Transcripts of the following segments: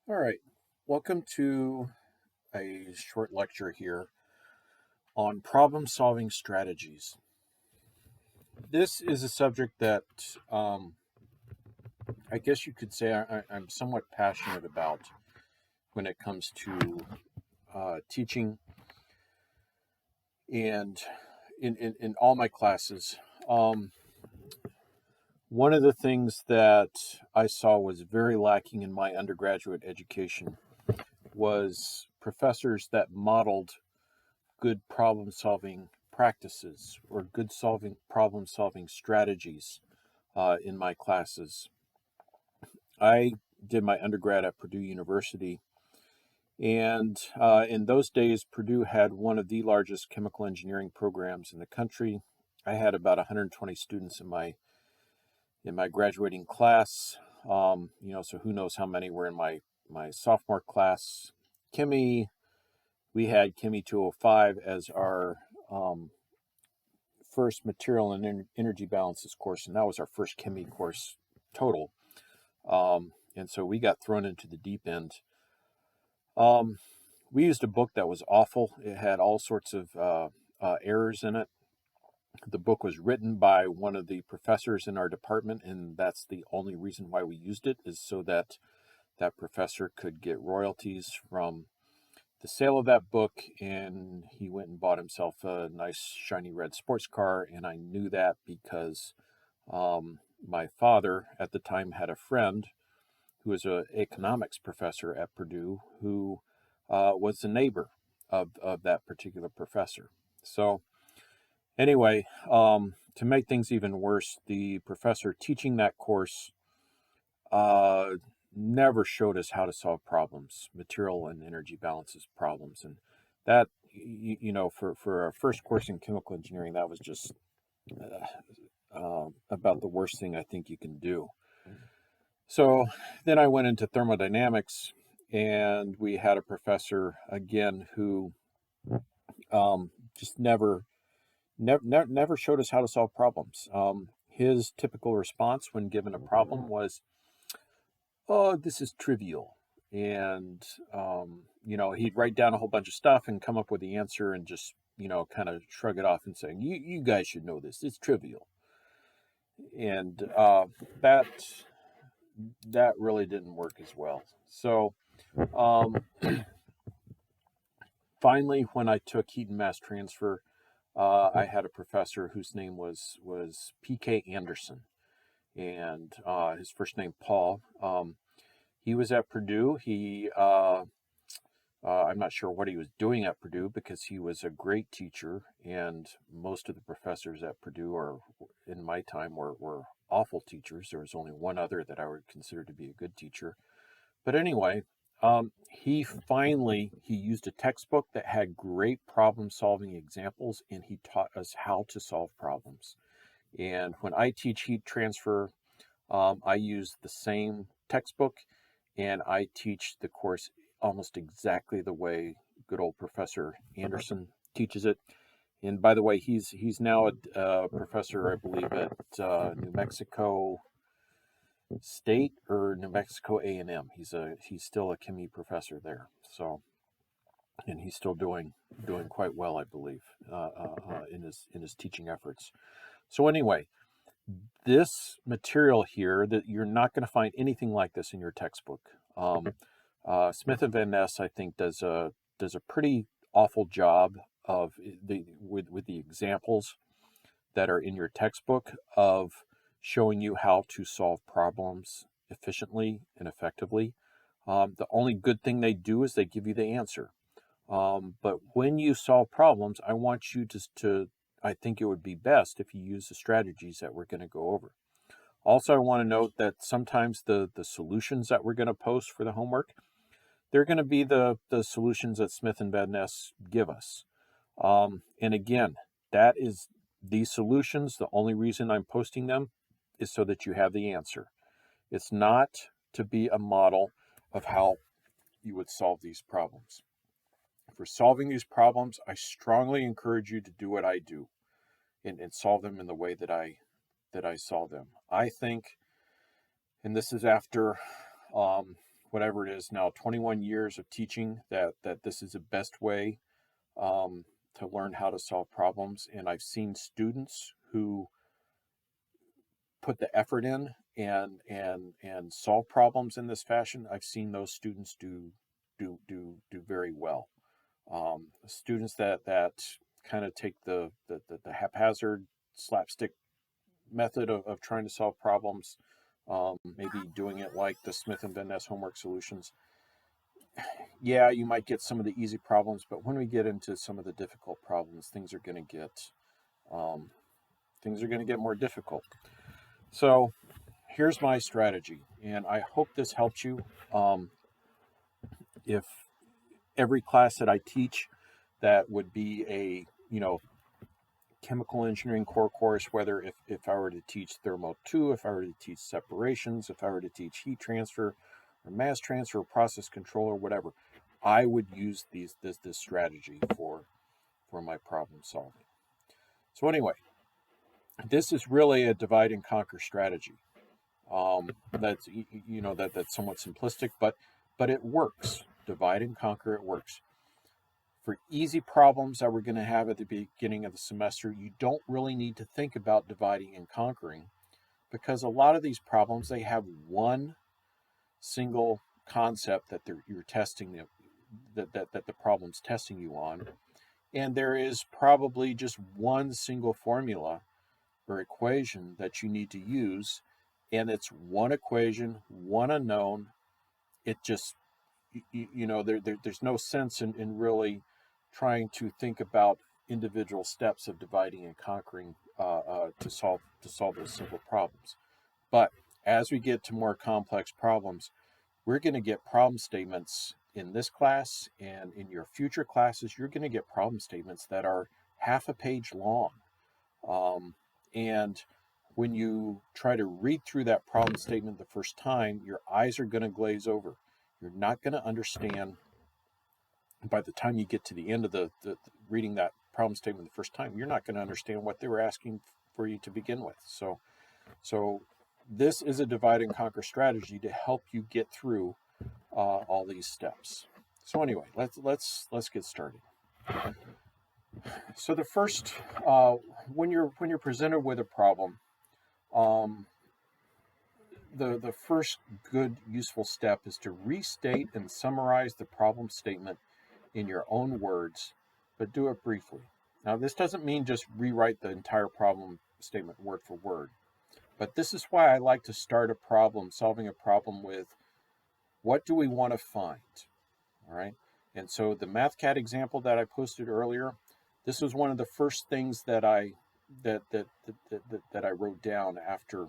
All right. Welcome to a short lecture here on problem solving strategies. This is a subject that I guess you could say I'm somewhat passionate about when it comes to teaching and in all my classes. Um, One of the things that I saw was very lacking in my undergraduate education was professors that modeled good problem solving practices or good solving problem solving strategies in my classes. I did my undergrad at Purdue University, and in those days, Purdue had one of the largest chemical engineering programs in the country. I had about 120 students in my graduating class. So who knows how many were in my sophomore class. Chemi, we had Chemi 205 as our first material and energy balances course, and that was our first chemi course total. And so we got thrown into the deep end. Um, we used a book that was awful. It had all sorts of errors in it. The book was written by one of the professors in our department, and that's the only reason why we used it, is so that that professor could get royalties from the sale of that book. And he went and bought himself a nice shiny red sports car, and I knew that because my father at the time had a friend who was an economics professor at Purdue who was the neighbor of that particular professor. So anyway, to make things even worse, the professor teaching that course uh, never showed us how to solve problems, material and energy balances problems. And that, for our first course in chemical engineering, that was just about the worst thing I think you can do. So then I went into thermodynamics, and we had a professor again who just never showed us how to solve problems. His typical response when given a problem was, "Oh, this is trivial," and he'd write down a whole bunch of stuff and come up with the answer and just kind of shrug it off and saying, "You guys should know this. It's trivial," and that that really didn't work as well. So um, finally, when I took heat and mass transfer, I had a professor whose name was P.K. Anderson, and his first name Paul. He was at Purdue. I'm not sure what he was doing at Purdue because he was a great teacher, and most of the professors at Purdue, or in my time, were awful teachers. There was only one other that I would consider to be a good teacher. But anyway, he used a textbook that had great problem solving examples, and he taught us how to solve problems. And when I teach heat transfer, I use the same textbook, and I teach the course almost exactly the way good old Professor Anderson teaches it. And by the way, he's now a professor, I believe, at New Mexico State or New Mexico A&M. He's still a chemie professor there. So, and he's still doing quite well, I believe, in his teaching efforts. So anyway, this material here, that you're not going to find anything like this in your textbook. Smith and Van Ness, I think, does a pretty awful job of with the examples that are in your textbook of showing you how to solve problems efficiently and effectively. The only good thing they do is they give you the answer. But when you solve problems, I want you I think it would be best if you use the strategies that we're going to go over. Also, I want to note that sometimes the solutions that we're going to post for the homework, they're going to be the solutions that Smith and Van Ness give us. And again, that is these solutions. The only reason I'm posting them is so that you have the answer. It's not to be a model of how you would solve these problems. For solving these problems, I strongly encourage you to do what I do and solve them in the way that I solve them. I think, and this is after whatever it is now, 21 years of teaching that this is the best way to learn how to solve problems. And I've seen students who put the effort in and solve problems in this fashion. I've seen those students do very well. Students that kind of take the haphazard slapstick method of trying to solve problems, maybe doing it like the Smith and Van Ness homework solutions. Yeah, you might get some of the easy problems, but when we get into some of the difficult problems, um, things are going to get more difficult. So here's my strategy, and I hope this helps you. If every class that I teach that would be a chemical engineering core course, whether if I were to teach thermo 2, if I were to teach separations, if I were to teach heat transfer or mass transfer or process control or whatever, I would use this strategy for my problem solving. So anyway, this is really a divide and conquer strategy. That's that's somewhat simplistic, but it works. Divide and conquer, it works. For easy problems that we're going to have at the beginning of the semester, you don't really need to think about dividing and conquering, because a lot of these problems, they have one single concept that you're testing that the problem's testing you on, and there is probably just one single formula or equation that you need to use, and it's one equation, one unknown. It just there's no sense in really trying to think about individual steps of dividing and conquering to solve those simple problems. But as we get to more complex problems, we're going to get problem statements in this class, and in your future classes, you're going to get problem statements that are half a page long. And when you try to read through that problem statement the first time, your eyes are going to glaze over. You're not going to understand by the time you get to the end of the reading that problem statement the first time. You're not going to understand what they were asking for you to begin with. So this is a divide and conquer strategy to help you get through all these steps. So anyway, let's get started. So the first, when you're presented with a problem, um, the first good useful step is to restate and summarize the problem statement in your own words, but do it briefly. Now, this doesn't mean just rewrite the entire problem statement word for word, but this is why I like to start solving a problem with, what do we want to find? All right. And so the MathCAD example that I posted earlier, this was one of the first things that I wrote down after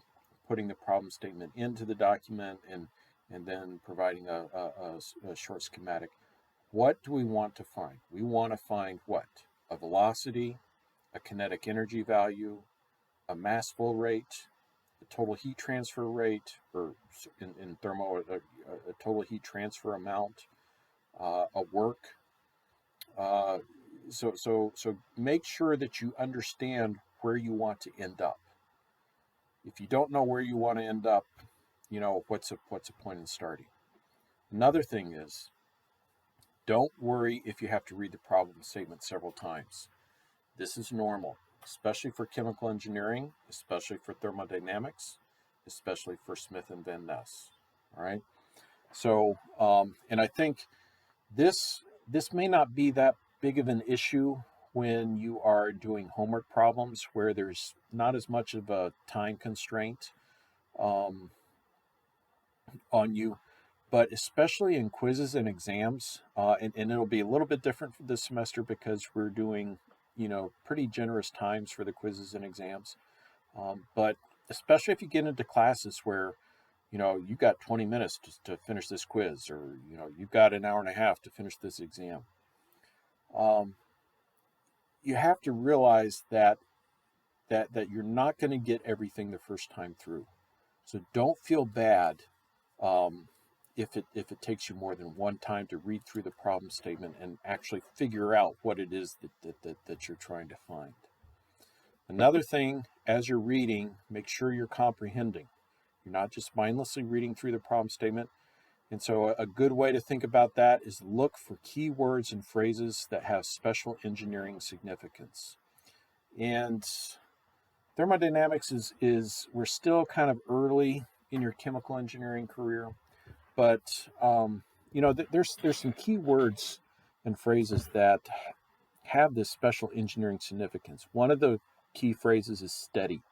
putting the problem statement into the document and then providing a short schematic. What do we want to find? We want to find what? A velocity, a kinetic energy value, a mass flow rate, a total heat transfer rate, or in thermo, a total heat transfer amount, a work. So make sure that you understand where you want to end up. If you don't know where you want to end up, what's the point in starting? Another thing is, don't worry if you have to read the problem statement several times. This is normal, especially for chemical engineering, especially for thermodynamics, especially for Smith and Van Ness. All right. So, and I think this may not be that big of an issue when you are doing homework problems where there's not as much of a time constraint um, on you, but especially in quizzes and exams, and it'll be a little bit different for this semester because we're doing, pretty generous times for the quizzes and exams. But especially if you get into classes where, you've got 20 minutes to finish this quiz, or, you've got an hour and a half to finish this exam. You have to realize that you're not going to get everything the first time through. So don't feel bad if it takes you more than one time to read through the problem statement and actually figure out what it is that you're trying to find. Another thing, as you're reading, make sure you're comprehending. You're not just mindlessly reading through the problem statement. And so a good way to think about that is look for keywords and phrases that have special engineering significance. And thermodynamics is we're still kind of early in your chemical engineering career, but there's some keywords and phrases that have this special engineering significance. One of the key phrases is steady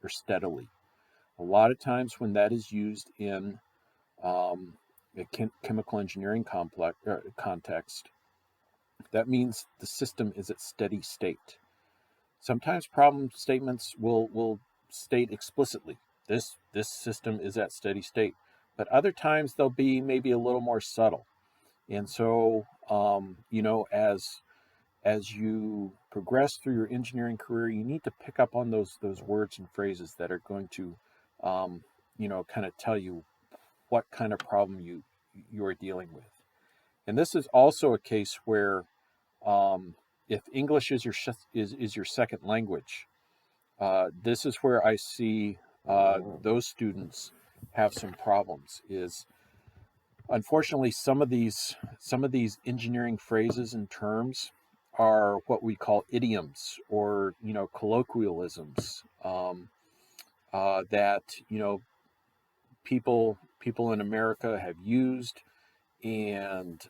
or steadily. A lot of times when that is used in a chemical engineering context, that means the system is at steady state. Sometimes problem statements will state explicitly this system is at steady state, but other times they'll be maybe a little more subtle. And so as you progress through your engineering career, you need to pick up on those words and phrases that are going to kind of tell you what kind of problem you're dealing with. And this is also a case where if English is your second language, this is where I see those students have some problems. Is unfortunately some of these engineering phrases and terms are what we call idioms or colloquialisms that people in America have used, and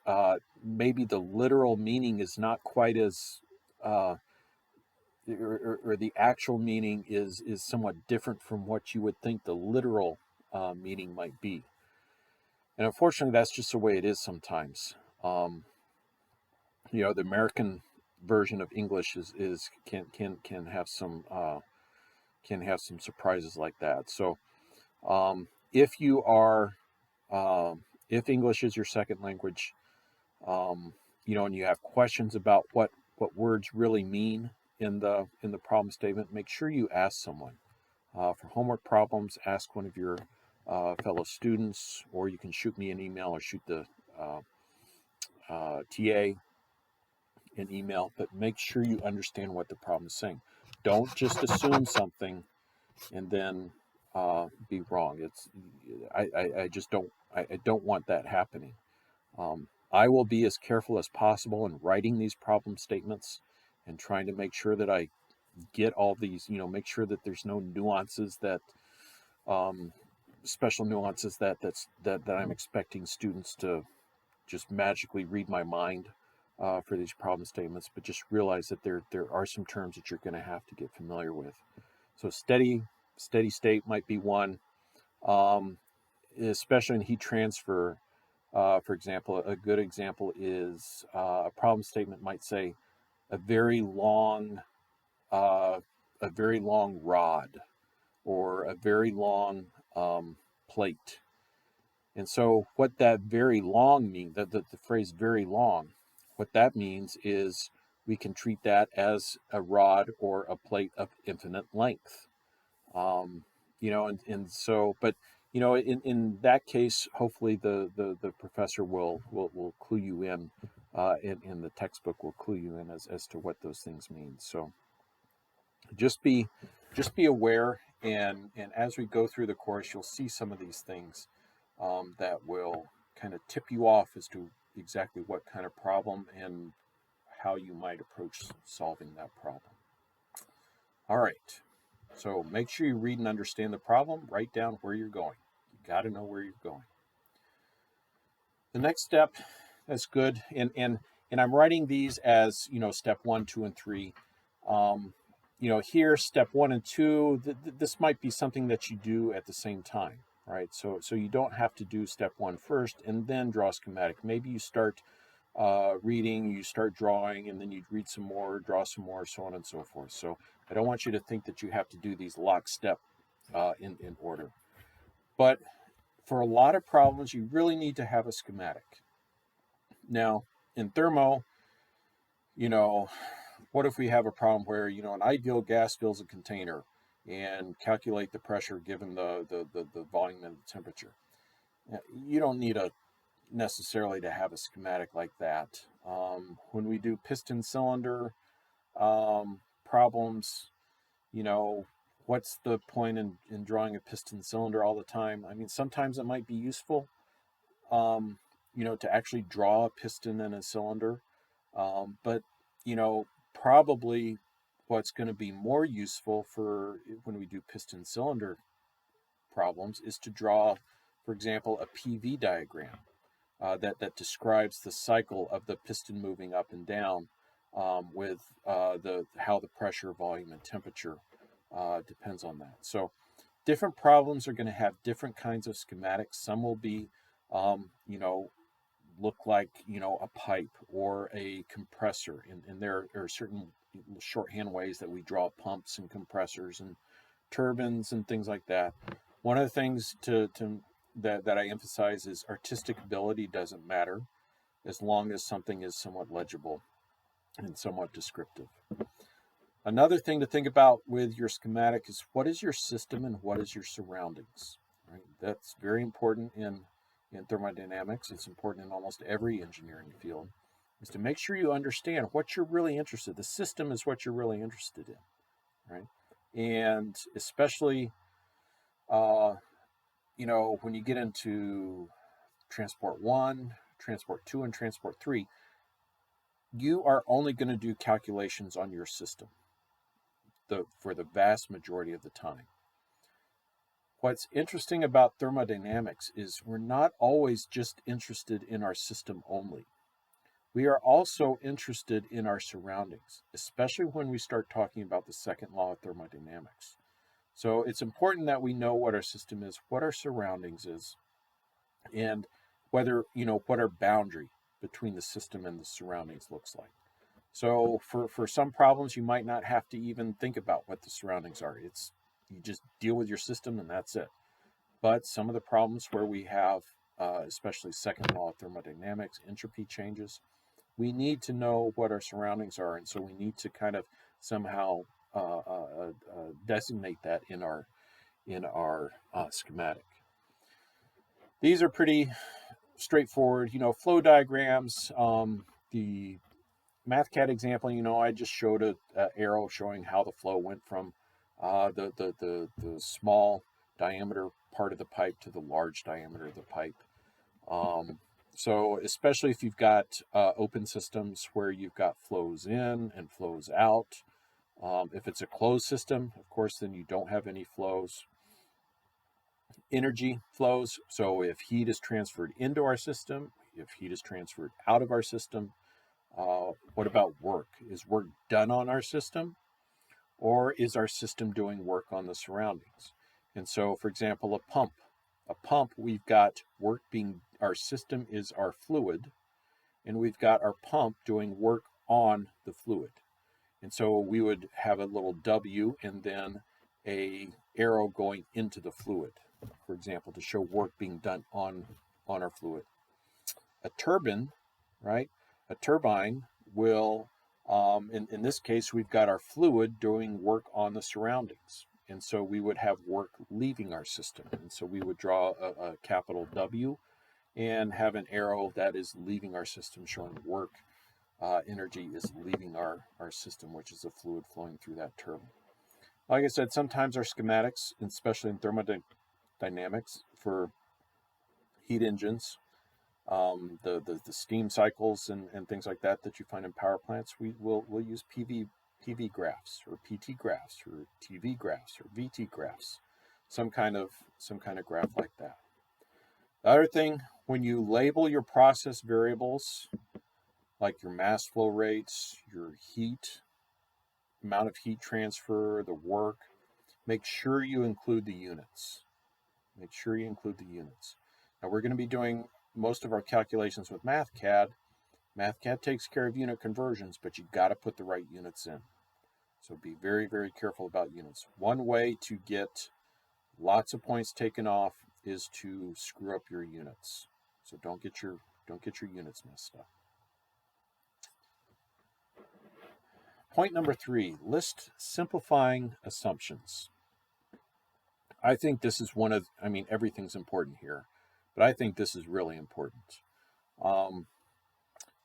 maybe the literal meaning is not quite as or the actual meaning is somewhat different from what you would think the literal meaning might be. And unfortunately, that's just the way it is sometimes. Um, the American version of English can have some surprises like that. So if you are if English is your second language, and you have questions about what words really mean in the problem statement, make sure you ask someone. For homework problems, ask one of your fellow students, or you can shoot me an email or shoot the TA an email, but make sure you understand what the problem is saying. Don't just assume something and then be wrong. I just don't want that happening. I will be as careful as possible in writing these problem statements and trying to make sure that I get all these, make sure that there's no nuances um, special nuances that I'm expecting students to just magically read my mind for these problem statements, but just realize that there are some terms that you're going to have to get familiar with. So steady state might be one, um, especially in heat transfer. For example, a good example is a problem statement might say a very long uh, a very long rod or a very long plate. And so, what that very long means, the phrase very long, what that means is we can treat that as a rod or a plate of infinite length. And so, but, in that case, hopefully the professor will clue you in the textbook will clue you in as to what those things mean. So just be just be aware, and as we go through the course, you'll see some of these things that will kind of tip you off as to exactly what kind of problem and how you might approach solving that problem. All right. So make sure you read and understand the problem. Write down where you're going. You got to know where you're going. The next step, that's good, and I'm writing these as step 1, 2, and 3. Um, here step 1 and 2. This might be something that you do at the same time, right? So you don't have to do step 1 first and then draw a schematic. Maybe you start reading, you start drawing, and then you read some more, draw some more, so on and so forth. So I don't want you to think that you have to do these lockstep in order. But for a lot of problems, you really need to have a schematic. Now, in thermo, you know, what if we have a problem where, an ideal gas fills a container and calculate the pressure given the volume and the temperature? You don't need necessarily to have a schematic like that. When we do piston cylinder problems, what's the point in drawing a piston cylinder all the time? I mean, sometimes it might be useful, to actually draw a piston and a cylinder. But, probably what's going to be more useful for when we do piston cylinder problems is to draw, for example, a PV diagram that describes the cycle of the piston moving up and down with how the pressure, volume, and temperature depends on that. So different problems are going to have different kinds of schematics. Some will be, look like a pipe or a compressor, and there are certain shorthand ways that we draw pumps and compressors and turbines and things like that. One of the things that I emphasize is artistic ability doesn't matter as long as something is somewhat legible and somewhat descriptive. Another thing to think about with your schematic is what is your system and what is your surroundings. Right? That's very important in thermodynamics. It's important in almost every engineering field, is to make sure you understand what you're really interested in. The system is what you're really interested in, right? And especially, when you get into transport 1, transport 2, and transport 3, you are only going to do calculations on your system for the vast majority of the time. What's interesting about thermodynamics is we're not always just interested in our system only. We are also interested in our surroundings, especially when we start talking about the second law of thermodynamics. So it's important that we know what our system is, what our surroundings is, and what our boundary between the system and the surroundings looks like. So for some problems, you might not have to even think about what the surroundings are. You just deal with your system and that's it. But some of the problems where we have, especially second law of thermodynamics, entropy changes, we need to know what our surroundings are, and so we need to kind of somehow designate that in our schematic. These are pretty straightforward, flow diagrams. The MathCAD example, I just showed an arrow showing how the flow went from the small diameter part of the pipe to the large diameter of the pipe. So especially if you've got open systems where you've got flows in and flows out. If it's a closed system, of course, then you don't have any flows. Energy flows. So if heat is transferred into our system, if heat is transferred out of our system, what about work? Is work done on our system, or is our system doing work on the surroundings? And so, for example, a pump. A pump, we've got work being, our system is our fluid, and we've got our pump doing work on the fluid. And so we would have a little W and then a arrow going into the fluid, for example, to show work being done on our fluid. A turbine, right? A turbine will, in this case, we've got our fluid doing work on the surroundings. And so we would have work leaving our system. And so we would draw a capital W and have an arrow that is leaving our system showing work. Energy is leaving our system, which is a fluid flowing through that turbine. Like I said, sometimes our schematics, especially in thermodynamics for heat engines, the steam cycles and things like that you find in power plants, we'll use PV graphs or PT graphs or TV graphs or VT graphs, some kind of graph like that. The other thing, when you label your process variables, like your mass flow rates, your heat, amount of heat transfer, the work, make sure you include the units. Make sure you include the units. Now we're going to be doing most of our calculations with MathCAD. MathCAD takes care of unit conversions, but you've got to put the right units in. So be very, very careful about units. One way to get lots of points taken off is to screw up your units. So don't get your units messed up. Point number 3, list simplifying assumptions. I think this is everything's important here, but I think this is really important.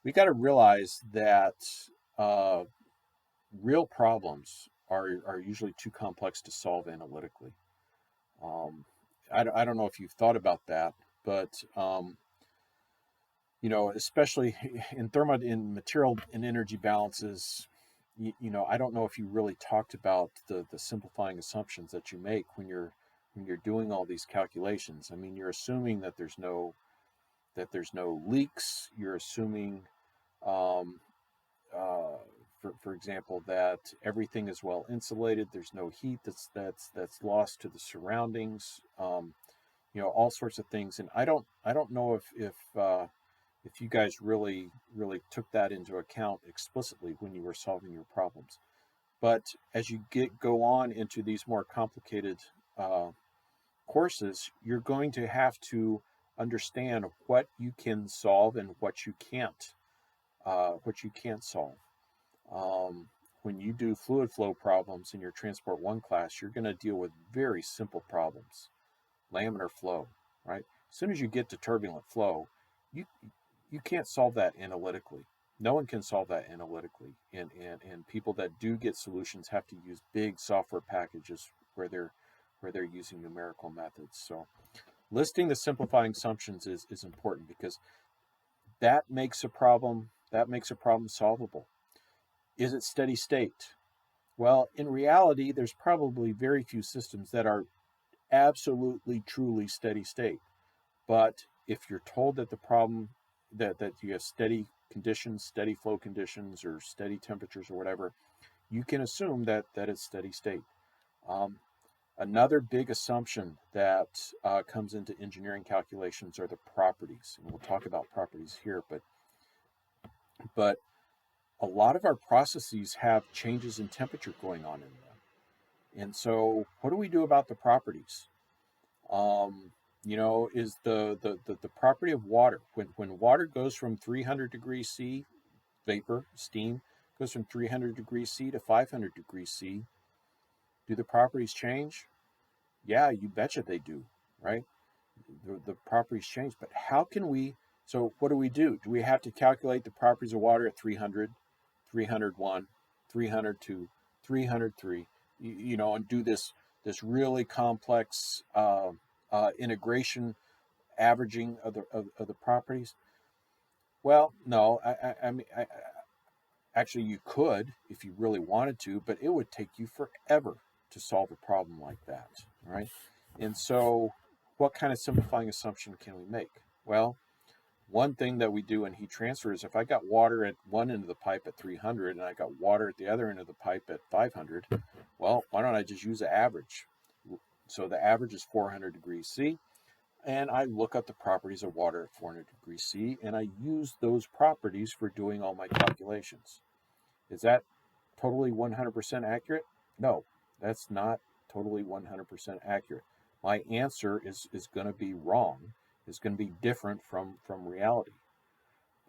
We got to realize that real problems are usually too complex to solve analytically. I don't know if you've thought about that, but especially in material and energy balances, I don't know if you really talked about the simplifying assumptions that you make when you're doing all these calculations. I mean, you're assuming that there's no leaks. You're assuming, um, uh, for example, that everything is well insulated. There's no heat that's lost to the surroundings. All sorts of things. And I don't know if you guys really took that into account explicitly when you were solving your problems. But as you go on into these more complicated uh, courses, you're going to have to understand what you can solve and what you can't solve. Um, when you do fluid flow problems in your Transport 1 class, you're going to deal with very simple problems, laminar flow, right? As soon as you get to turbulent flow, you you can't solve that analytically. No one can solve that analytically, and people that do get solutions have to use big software packages where they're using numerical methods. So listing the simplifying assumptions is important because that makes a problem solvable. Is it steady state? Well, in reality, there's probably very few systems that are absolutely truly steady state. But if you're told that the problem that you have steady conditions, steady flow conditions, or steady temperatures or whatever, you can assume that it's steady state. Um, Another big assumption that comes into engineering calculations are the properties. And we'll talk about properties here, but a lot of our processes have changes in temperature going on in them. And so, what do we do about the properties? Um, is the property of water when water goes from 300 degrees C, vapor, steam, goes from 300 degrees C to 500 degrees C, do the properties change? Yeah, you betcha they do, right? The properties change, but how can we? So what do? Do we have to calculate the properties of water at 300, 301, 302, 303, and do this really complex integration averaging of the properties? Well, no. Actually, you could if you really wanted to, but it would take you forever to solve a problem like that, right? And so, what kind of simplifying assumption can we make? Well, one thing that we do in heat transfer is if I got water at one end of the pipe at 300 and I got water at the other end of the pipe at 500, well, why don't I just use the average? So the average is 400 degrees C, and I look up the properties of water at 400 degrees C, and I use those properties for doing all my calculations. Is that totally 100% accurate? No, that's not totally 100% accurate. My answer is going to be wrong. It's going to be different from reality.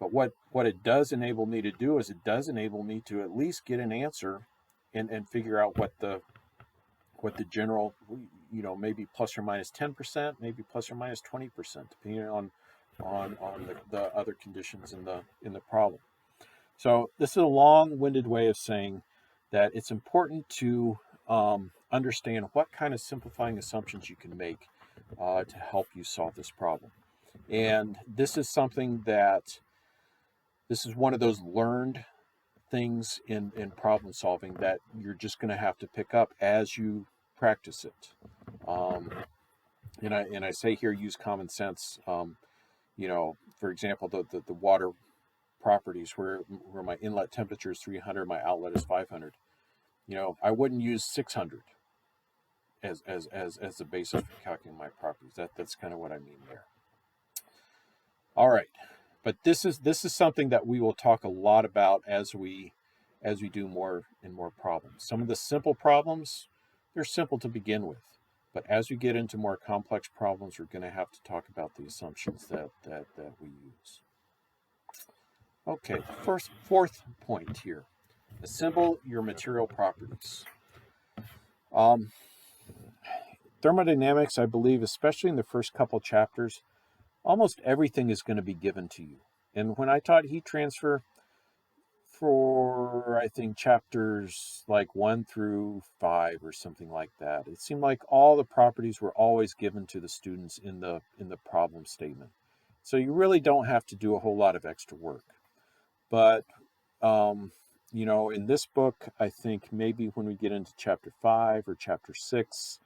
But what it does enable me to do is it does enable me to at least get an answer and figure out what the general, maybe plus or minus 10%, maybe plus or minus 20%, depending on the other conditions in the problem. So this is a long-winded way of saying that it's important to understand what kind of simplifying assumptions you can make to help you solve this problem. And this is one of those learned things in problem solving that you're just going to have to pick up as you practice it. Um, and I say here, use common sense. For example, the water properties where my inlet temperature is 300, my outlet is 500. I wouldn't use 600 as the basis for calculating my properties. That's kind of what I mean there. All right, but this is something that we will talk a lot about as we do more and more problems. Some of the simple problems, they're simple to begin with, but as we get into more complex problems, we're going to have to talk about the assumptions that we use. Okay, fourth point here. Assemble your material properties. Um, Thermodynamics, I believe, especially in the first couple chapters, almost everything is going to be given to you. And when I taught heat transfer for, I think, chapters like 1 through 5 or something like that, it seemed like all the properties were always given to the students in the problem statement. So you really don't have to do a whole lot of extra work. But, um, in this book, I think maybe when we get into chapter 5 or chapter 6,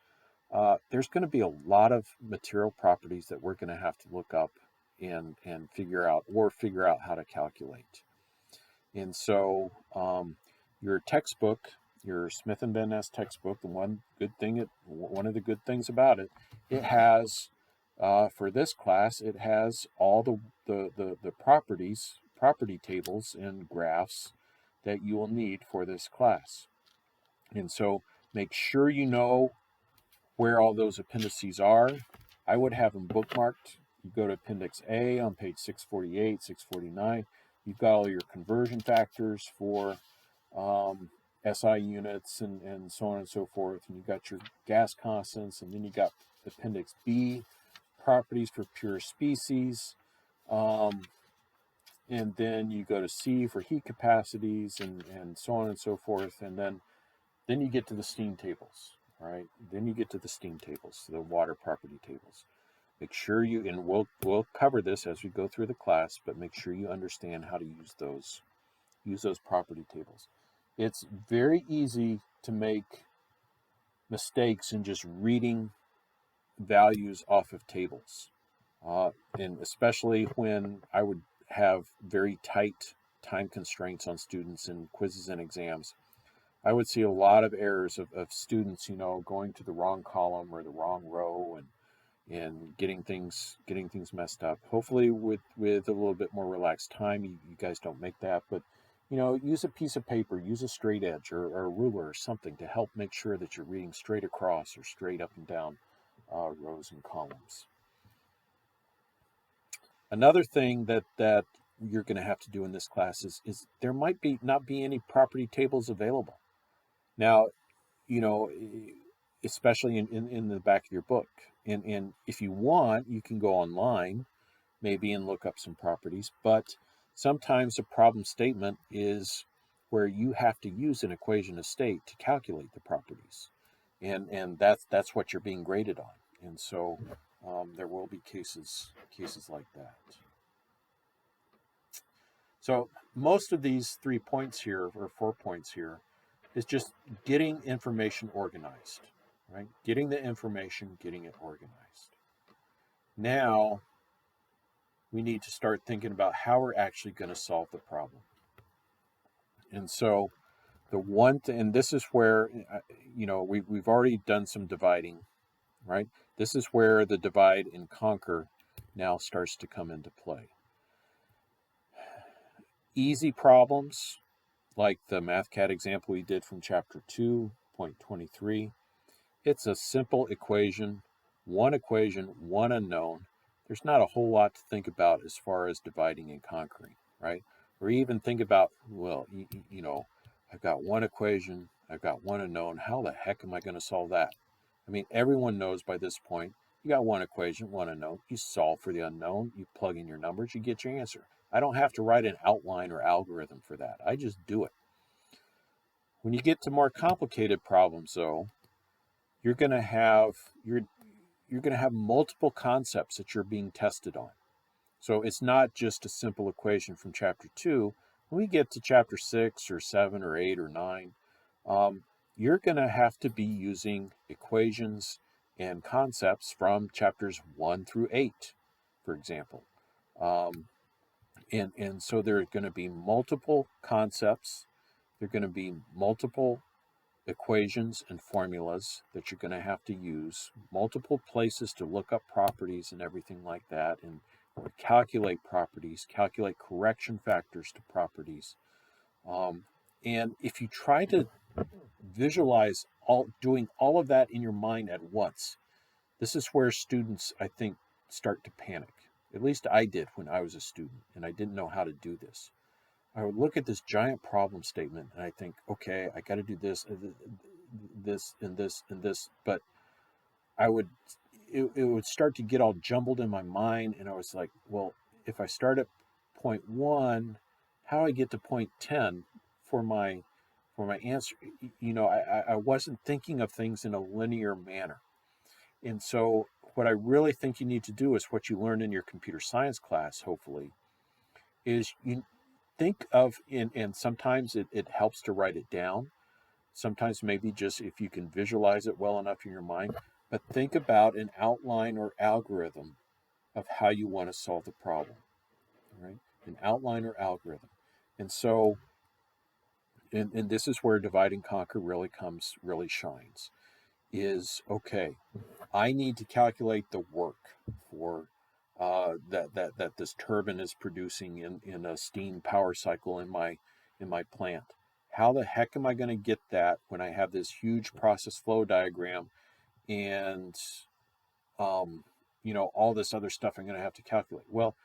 there's going to be a lot of material properties that we're going to have to look up and figure out how to calculate. And so, your textbook, your Smith and Van Ness textbook, one of the good things about it, it has, for this class, it has all the property tables and graphs that you will need for this class. And so make sure you know where all those appendices are. I would have them bookmarked. You go to Appendix A on page 648, 649. You've got all your conversion factors for SI units and so on and so forth. And you've got your gas constants, and then you got Appendix B, properties for pure species. And then you go to C for heat capacities and so on and so forth. And then you get to the steam tables, right? Then you get to the steam tables, the water property tables. Make sure and we'll cover this as we go through the class, but make sure you understand how to use those property tables. It's very easy to make mistakes in just reading values off of tables, and especially when I would have very tight time constraints on students in quizzes and exams. I would see a lot of errors of students, going to the wrong column or the wrong row and getting things messed up. Hopefully, with a little bit more relaxed time, you guys don't make that. But use a piece of paper, use a straight edge or a ruler or something to help make sure that you're reading straight across or straight up and down rows and columns. Another thing that you're going to have to do in this class is there might not be any property tables available. Now, you know, especially in the back of your book. And if you want, you can go online maybe and look up some properties, but sometimes a problem statement is where you have to use an equation of state to calculate the properties. And that's what you're being graded on. And so there will be cases like that. So most of these 3 points here, or 4 points here, is just getting information organized, right? Getting the information, getting it organized. Now we need to start thinking about how we're actually going to solve the problem. And so and this is where, we've already done some dividing, right? This is where the divide and conquer now starts to come into play. Easy problems, like the MathCAD example we did from chapter 2.23, it's a simple equation, one unknown. There's not a whole lot to think about as far as dividing and conquering, right? Or even think about, well, I've got one equation, I've got one unknown. How the heck am I going to solve that? I mean, everyone knows by this point, you got one equation, one unknown. You solve for the unknown, you plug in your numbers, you get your answer. I don't have to write an outline or algorithm for that. I just do it. When you get to more complicated problems, though, you're going to have multiple concepts that you're being tested on. So it's not just a simple equation from chapter 2. When we get to chapter 6 or 7 or 8 or 9, you're going to have to be using equations and concepts from chapters 1 through 8, for example. And so there are going to be multiple concepts. There are going to be multiple equations and formulas that you're going to have to use, multiple places to look up properties and everything like that, and calculate properties, calculate correction factors to properties. And if you try to visualize doing all of that in your mind at once, this is where students, I think, start to panic. At least I did when I was a student and I didn't know how to do this. I would look at this giant problem statement and I think, okay, I got to do this, this, and this, and this. But it would start to get all jumbled in my mind. And I was like, well, if I start at point 1, how do I get to point 10 for my answer? I wasn't thinking of things in a linear manner. And so what I really think you need to do is what you learned in your computer science class, hopefully, is you think of, and sometimes it helps to write it down. Sometimes maybe just if you can visualize it well enough in your mind, but think about an outline or algorithm of how you want to solve the problem, right? An outline or algorithm. And so, and this is where divide and conquer really shines, is okay, I need to calculate the work for that this turbine is producing in a steam power cycle in my plant. How the heck am I going to get that when I have this huge process flow diagram and all this other stuff I'm going to have to calculate? Well,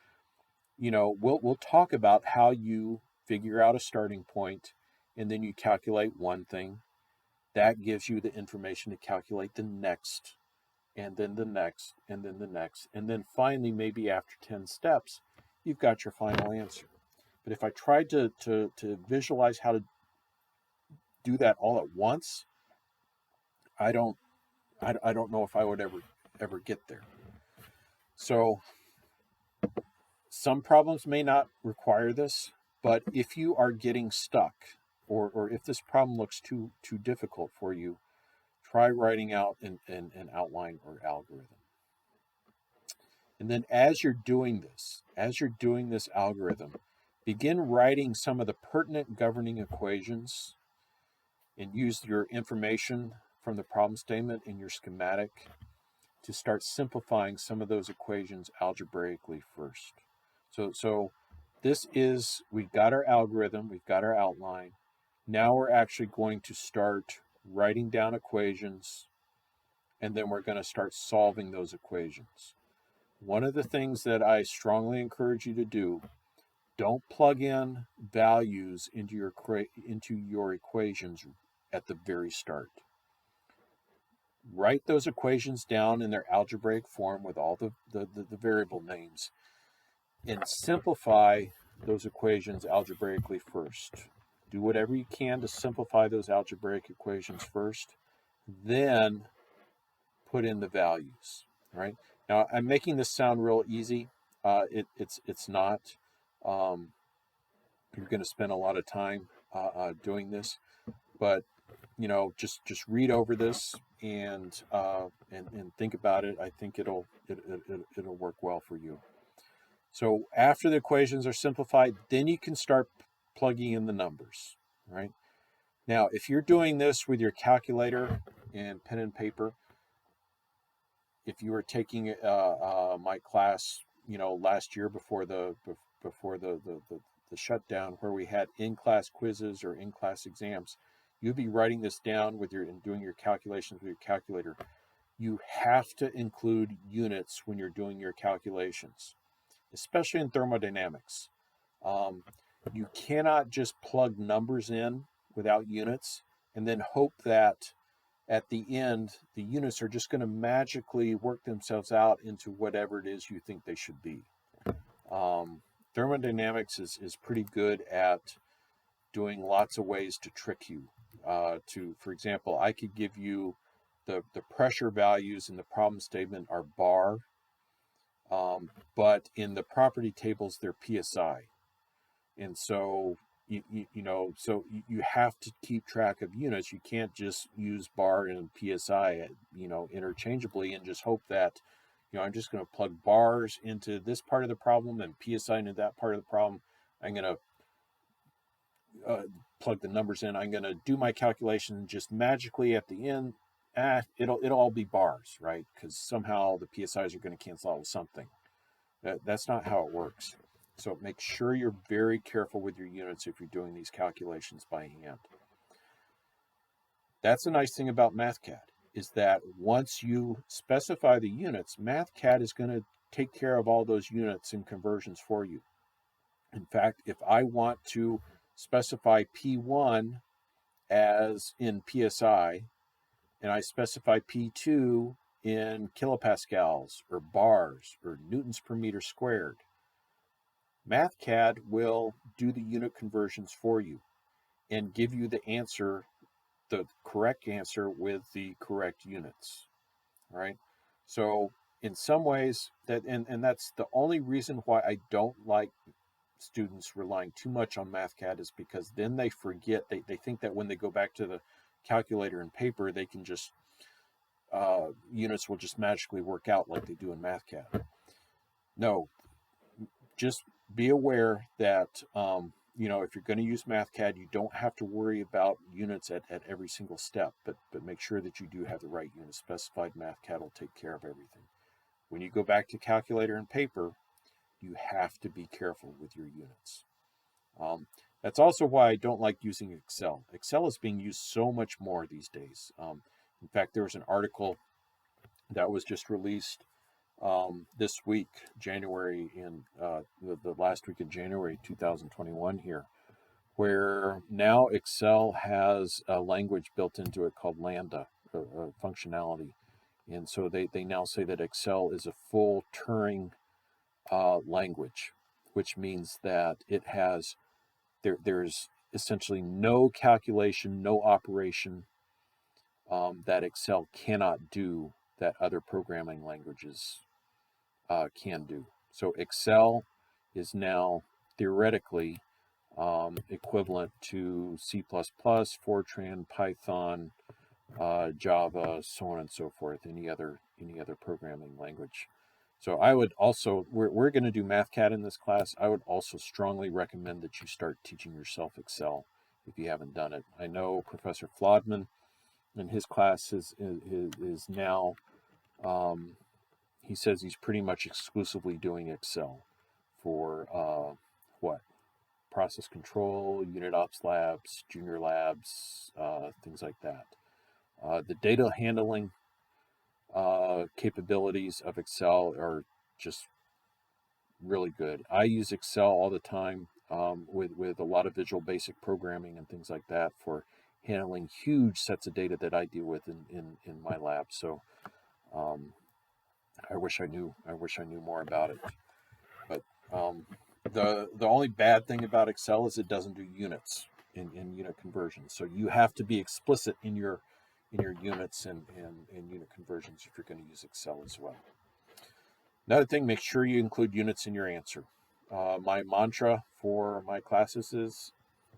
we'll talk about how you figure out a starting point, and then you calculate one thing. That gives you the information to calculate the next, and then the next, and then the next. And then finally, maybe after 10 steps, you've got your final answer. But if I tried to visualize how to do that all at once, I don't I don't know if I would ever get there. So some problems may not require this, but if you are getting stuck, or if this problem looks too difficult for you, try writing out an outline or algorithm. And then as you're doing this algorithm, begin writing some of the pertinent governing equations and use your information from the problem statement in your schematic to start simplifying some of those equations algebraically first. So we've got our algorithm, we've got our outline. Now we're actually going to start writing down equations, and then we're going to start solving those equations. One of the things that I strongly encourage you to do, don't plug in values into your equations at the very start. Write those equations down in their algebraic form with all the variable names, and simplify those equations algebraically first. Do whatever you can to simplify those algebraic equations first, then put in the values, right? Now, I'm making this sound real easy. It's not. Um, you're going to spend a lot of time doing this, but just read over this and think about it. I think it'll work well for you. So after the equations are simplified, then you can start plugging in the numbers, right? Now, if you're doing this with your calculator and pen and paper, if you were taking my class, last year before the shutdown, where we had in-class quizzes or in-class exams, you'd be writing this down and doing your calculations with your calculator. You have to include units when you're doing your calculations, especially in thermodynamics. You cannot just plug numbers in without units and then hope that at the end, the units are just going to magically work themselves out into whatever it is you think they should be. Thermodynamics is pretty good at doing lots of ways to trick you. For example, I could give you the pressure values in the problem statement are bar, but in the property tables, they're PSI. And so you have to keep track of units. You can't just use bar and PSI, interchangeably and just hope that, I'm just going to plug bars into this part of the problem and PSI into that part of the problem. I'm going to plug the numbers in. I'm going to do my calculation just magically at the end. It'll all be bars, right? Because somehow the PSIs are going to cancel out with something. That's not how it works. So make sure you're very careful with your units if you're doing these calculations by hand. That's the nice thing about MathCAD, is that once you specify the units, MathCAD is going to take care of all those units and conversions for you. In fact, if I want to specify P1 as in PSI, and I specify P2 in kilopascals or bars or newtons per meter squared, MathCAD will do the unit conversions for you and give you the answer, the correct answer with the correct units, right? So in some ways, and that's the only reason why I don't like students relying too much on MathCAD, is because then they forget, they think that when they go back to the calculator and paper, they can just, units will just magically work out like they do in MathCAD. No, just be aware that, if you're going to use MathCAD, you don't have to worry about units at every single step, but make sure that you do have the right unit specified. MathCAD will take care of everything. When you go back to calculator and paper, you have to be careful with your units. That's also why I don't like using Excel. Excel is being used so much more these days. In fact, there was an article that was just released this week, January, in the last week of January 2021 here, where now Excel has a language built into it called Lambda, a functionality. And so they now say that Excel is a full Turing language, which means that it has, there's essentially no calculation, no operation that Excel cannot do that other programming languages can do. So Excel is now theoretically equivalent to C++, Fortran, Python, Java, so on and so forth, any other programming language. So I would also, we're going to do MathCAD in this class. I would also strongly recommend that you start teaching yourself Excel if you haven't done it. I know Professor Flodman in his class is now, he says he's pretty much exclusively doing Excel for process control, unit ops labs, junior labs, things like that. The data handling capabilities of Excel are just really good. I use Excel all the time with a lot of Visual Basic programming and things like that for handling huge sets of data that I deal with in my lab. So I wish I knew more about it. But the only bad thing about Excel is it doesn't do units in unit conversions. So you have to be explicit in your units and unit conversions if you're going to use Excel as well. Another thing, make sure you include units in your answer. My mantra for my classes is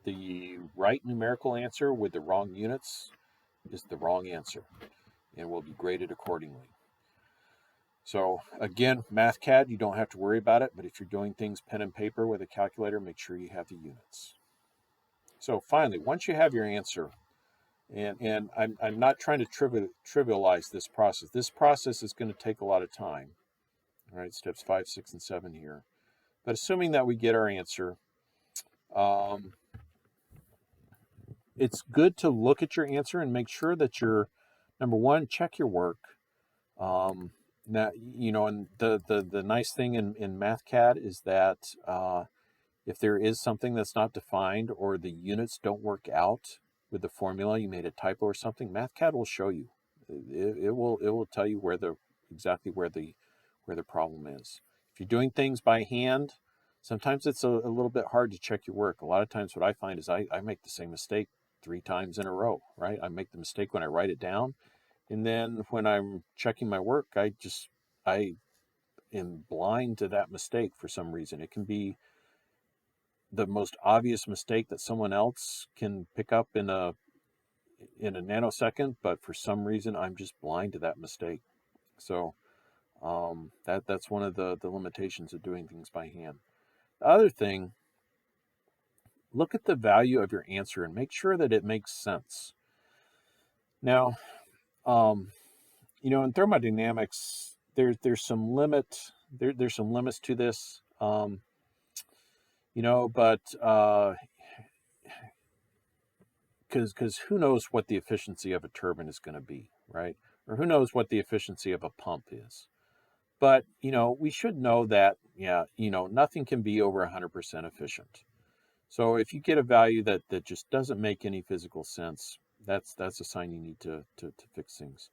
the right numerical answer with the wrong units is the wrong answer and will be graded accordingly. So again, MathCAD, you don't have to worry about it, but if you're doing things pen and paper with a calculator, make sure you have the units. So finally, once you have your answer, and I'm not trying to trivialize this process. This process is going to take a lot of time. All right, steps 5, 6, and 7 here. But assuming that we get our answer, it's good to look at your answer and make sure that you're, number one, check your work. Now, and the nice thing in MathCAD is that if there is something that's not defined or the units don't work out with the formula, you made a typo or something, MathCAD will show you. It will tell you exactly where the problem is. If you're doing things by hand, sometimes it's a little bit hard to check your work. A lot of times what I find is I make the same mistake 3 times in a row, right? I make the mistake when I write it down. And then when I'm checking my work, I am blind to that mistake for some reason. It can be the most obvious mistake that someone else can pick up in a nanosecond, but for some reason I'm just blind to that mistake. So that's one of the limitations of doing things by hand. The other thing, look at the value of your answer and make sure that it makes sense. Now, in thermodynamics, there's some there's some limits to this, but because who knows what the efficiency of a turbine is going to be, right? Or who knows what the efficiency of a pump is. But, we should know that, nothing can be over 100% efficient. So if you get a value that just doesn't make any physical sense, that's a sign you need to fix things.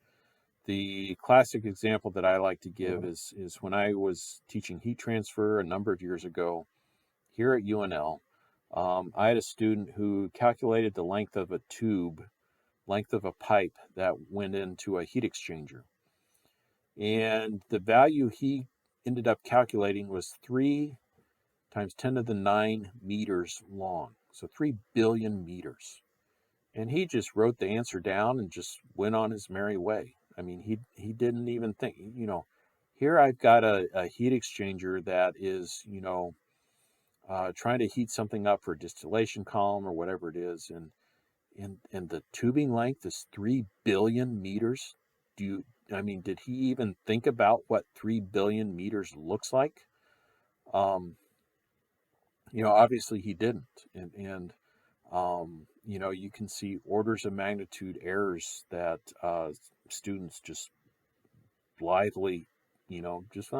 The classic example that I like to give is when I was teaching heat transfer a number of years ago here at UNL. I had a student who calculated the length of a tube, length of a pipe that went into a heat exchanger. And the value he ended up calculating was 3 times 10 to the 9 meters long. So 3 billion meters. And he just wrote the answer down and just went on his merry way. I mean, he didn't even think, here I've got a heat exchanger that is, trying to heat something up for a distillation column or whatever it is, and the tubing length is 3 billion meters. Do you? I mean, did he even think about what 3 billion meters looks like? Um, obviously he didn't, and you can see orders of magnitude errors that students just blithely, just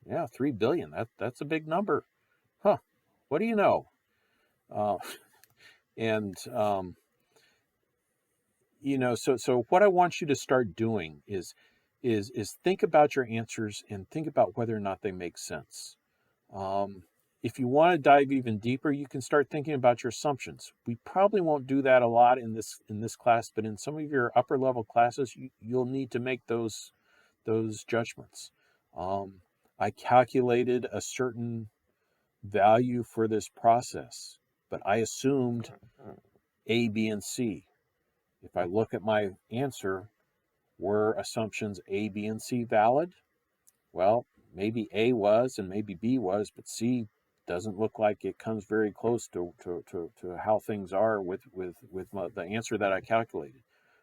yeah, 3 billion. That's a big number, huh? What do you know? Uh, and so what I want you to start doing is think about your answers and think about whether or not they make sense. Um, if you want to dive even deeper, you can start thinking about your assumptions. We probably won't do that a lot in this class, but in some of your upper level classes, you'll need to make those judgments. Um, I calculated a certain value for this process, but I assumed A, B, and C. If I look at my answer, were assumptions A, B, and C valid? Well, maybe A was and maybe B was, but C doesn't look like it comes very close to how things are with the answer that I calculated.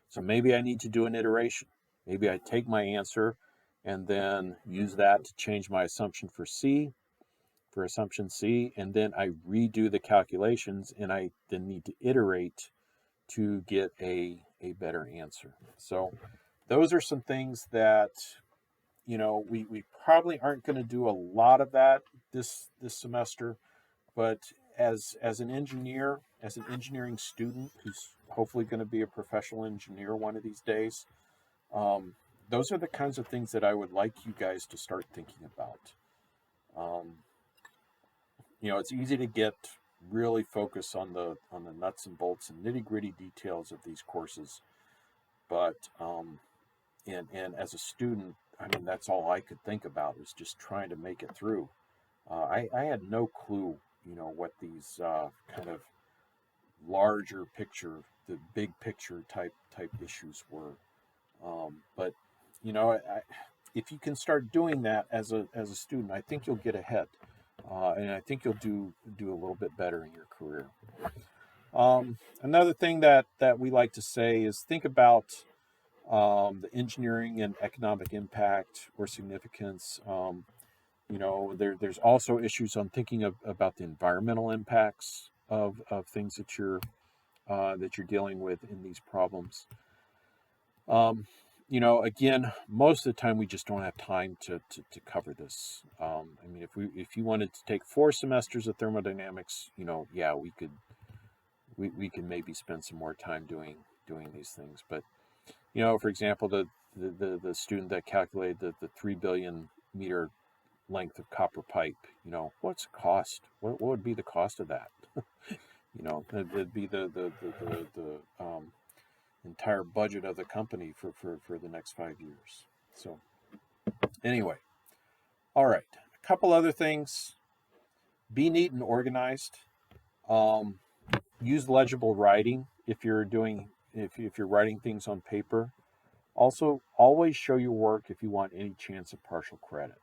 So maybe I need to do an iteration. Maybe I take my answer and then use that to change my assumption for C, for assumption C, and then I redo the calculations and I then need to iterate to get a better answer. So those are some things that we probably aren't going to do a lot of that this semester, but as an engineer, as an engineering student who's hopefully going to be a professional engineer one of these days, um, those are the kinds of things that I would like you guys to start thinking about. Um, it's easy to get really focused on the nuts and bolts and nitty gritty details of these courses, but and as a student, I mean, that's all I could think about was just trying to make it through. I had no clue, what these kind of larger picture, the big picture type issues were. But if you can start doing that as a student, I think you'll get ahead, and I think you'll do a little bit better in your career. Another thing that we like to say is think about the engineering and economic impact or significance. There's also issues on thinking about the environmental impacts of things that you're dealing with in these problems. Again, most of the time we just don't have time to cover this. I mean, if you wanted to take 4 semesters of thermodynamics, yeah, we could maybe spend some more time doing these things. But for example, the student that calculated the 3 billion meter length of copper pipe, what's the cost? What would be the cost of that? That'd be the entire budget of the company for the next 5 years. So anyway, all right. A couple other things. Be neat and organized. Um, use legible writing if you're writing things on paper. Also, always show your work if you want any chance of partial credit.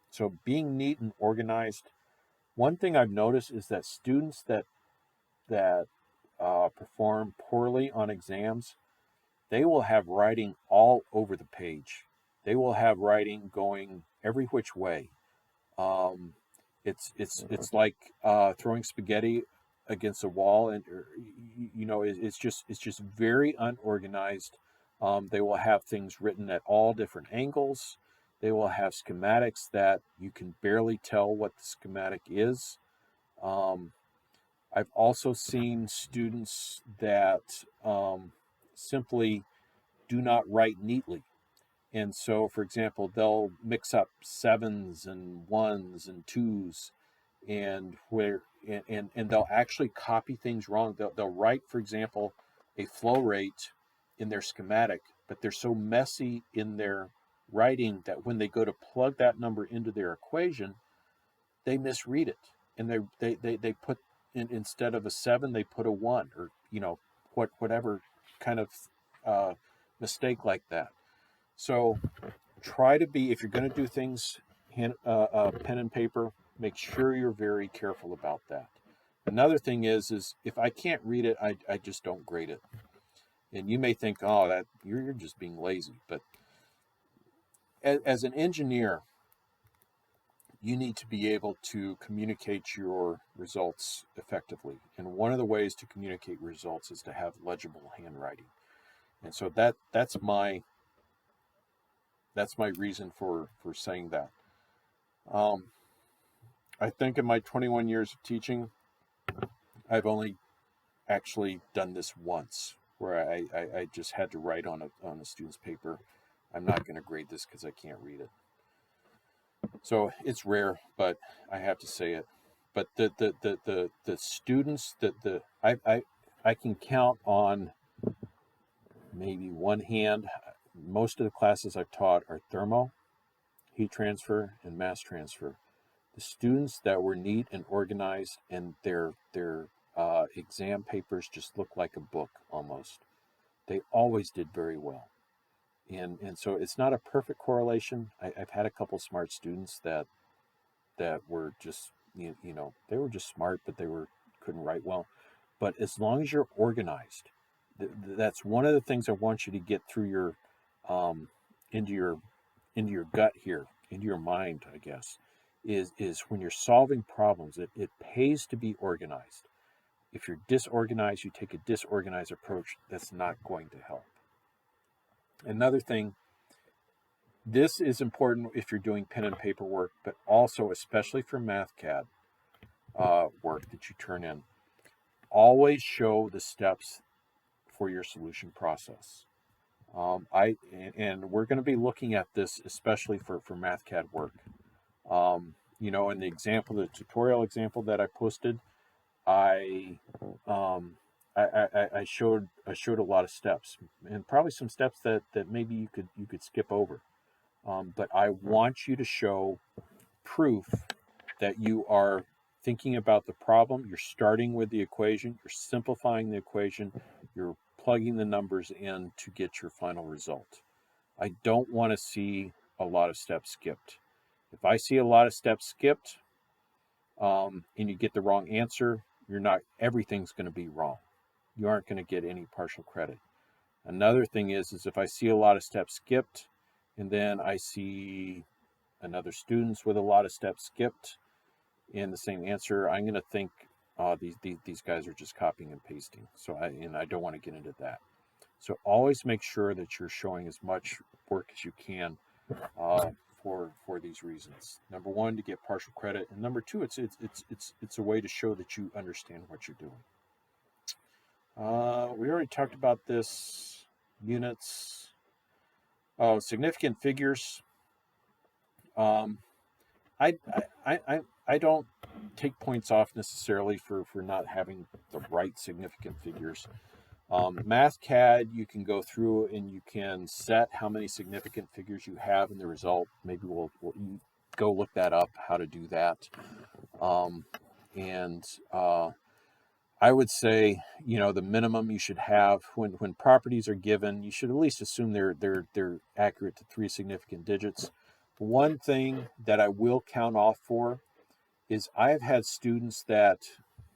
So being neat and organized. One thing I've noticed is that students that perform poorly on exams, they will have writing all over the page. They will have writing going every which way. Um, it's like throwing spaghetti against a wall, and it's just very unorganized. They will have things written at all different angles. They will have schematics that you can barely tell what the schematic is. Um, I've also seen students that simply do not write neatly. And so, for example, they'll mix up sevens and ones and twos, and they'll actually copy things wrong. They'll write, for example, a flow rate in their schematic, but they're so messy in their writing that when they go to plug that number into their equation, they misread it, and they put instead of a 7, they put a 1, or whatever kind of uh, mistake like that. So try to be, if you're going to do things pen and paper, make sure you're very careful about that. Another thing is if I can't read it, I just don't grade it. And you may think, oh, that you're just being lazy, but as an engineer, you need to be able to communicate your results effectively. And one of the ways to communicate results is to have legible handwriting. And so that's my reason for saying that. Um, I think in my 21 years of teaching, I've only actually done this once, where I just had to write on a student's paper, I'm not going to grade this because I can't read it. So it's rare, but I have to say it. But the students that I can count on maybe one hand. Most of the classes I've taught are thermo, heat transfer, and mass transfer. The students that were neat and organized, and their exam papers just looked like a book almost. They always did very well. And so it's not a perfect correlation. I've had a couple smart students that were just they were just smart, but they couldn't write well. But as long as you're organized, that's one of the things I want you to get through your um, into your gut here, into your mind, I guess, is when you're solving problems, it pays to be organized. If you're disorganized, you take a disorganized approach, that's not going to help. Another thing, this is important if you're doing pen and paper work, but also especially for MathCAD work that you turn in. Always show the steps for your solution process. And we're going to be looking at this especially for MathCAD work. In the tutorial example that I posted, I um, I showed a lot of steps, and probably some steps that maybe you could skip over. But I want you to show proof that you are thinking about the problem. You're starting with the equation, you're simplifying the equation, you're plugging the numbers in to get your final result. I don't want to see a lot of steps skipped. If I see a lot of steps skipped, and you get the wrong answer, you're not, everything's going to be wrong. You aren't going to get any partial credit. Another thing is if I see a lot of steps skipped, and then I see another students with a lot of steps skipped in the same answer, I'm going to think these guys are just copying and pasting. So I don't want to get into that. So always make sure that you're showing as much work as you can uh, for these reasons. Number one, to get partial credit, and number two, it's a way to show that you understand what you're doing. We already talked about this. Units. Oh, significant figures. Um, I, I don't take points off necessarily for not having the right significant figures. MathCAD, you can go through and you can set how many significant figures you have in the result. Maybe we'll go look that up, how to do that. And I would say, the minimum you should have when properties are given, you should at least assume they're accurate to 3 significant digits. One thing that I will count off for is I've had students that,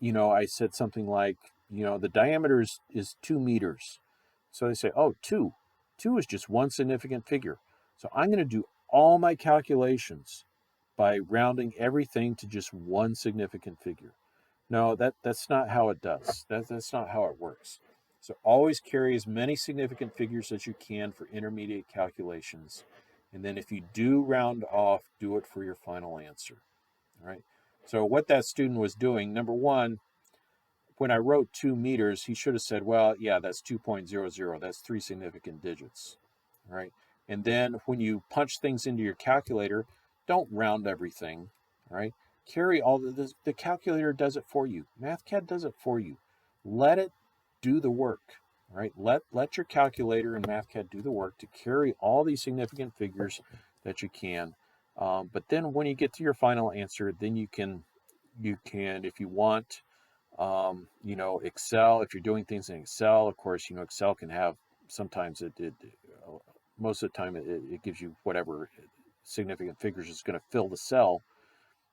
I said something like, the diameter is 2 meters. So they say, oh, 2. 2 is just one significant figure. So I'm going to do all my calculations by rounding everything to just one significant figure. No, that's not how it does. That's not how it works. So always carry as many significant figures as you can for intermediate calculations. And then if you do round off, do it for your final answer. All right. So what that student was doing, number one, when I wrote 2 meters, he should have said, well, yeah, that's 2.00. That's 3 significant digits. All right. And then when you punch things into your calculator, don't round everything. All right. Carry all the calculator does it for you. MathCAD does it for you. Let it do the work. All right, let your calculator and MathCAD do the work to carry all these significant figures that you can. But then when you get to your final answer, then you can, if you want, Excel. If you're doing things in Excel, of course, Excel can have, sometimes most of the time it gives you whatever significant figures is going to fill the cell.